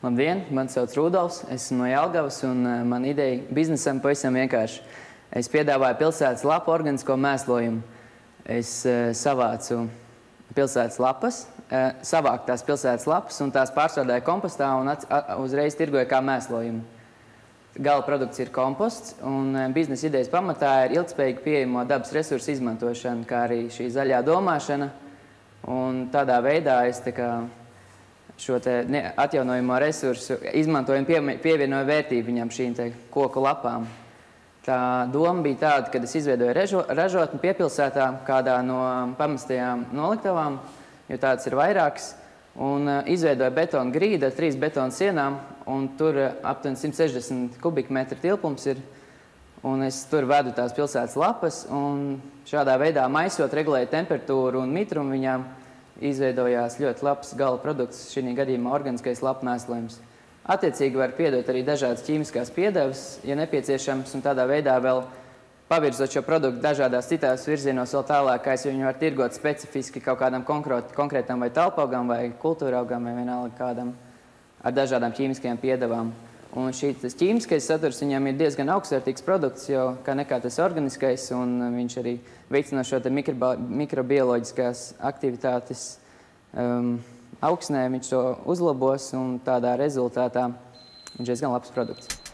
Labdien, mani sauc Rudolfs, esmu no Jelgavas un mana ideja biznesam pavisam vienkārši. Es piedāvāju pilsētas lapu organisko mēslojumu. Es savācu pilsētas lapas, savāku tās pilsētas lapas un tās pārstrādāju kompostā un uzreiz tirgoju kā mēslojumu. Gala produkts ir komposts un biznesa idejas pamatā ir ilgspējīga pieejamo dabas resursu izmantošana, kā arī šī zaļā domāšana. Un tādā veidā es šo atjaunojamo resursu izmantojumu pievienoju vērtību viņam šīm koku lapām. Tā doma bija tāda, kad es izveidoju ražotni piepilsētā kādā no pamestajām noliktavām, jo tādas ir vairākas, un izveidoju betona grīdu ar 3 betona sienām, un tur aptuveni 160 kubikmetru tilpums ir, un es tur vedu tās pilsētas lapas, un šādā veidā maisot, regulēju temperatūru un mitrumu viņām, izveidojās ļoti labs gala produkts, šī gadījumā organiskais lapu mēslojums. Attiecīgi var piedot arī dažādas ķīmiskās piedevas, ja nepieciešams, un tādā veidā vēl pavirzot šo produktu dažādās citās virzienos vēl tālākais, jo viņi var tirgot specifiski kaut kādam konkrētam vai talpaugam vai kultūraugam vai vienalga kādam ar dažādām ķīmiskajām piedevām. Un šīs ķīmiskais saturs viņam ir diezgan augstvērtīgs produkts, jo kā nekā tas organiskais, un viņš arī veicina šo mikrobioloģiskās aktivitātes augsnē, viņš to uzlabos, un tādā rezultātā viņš ir diezgan labs produkts.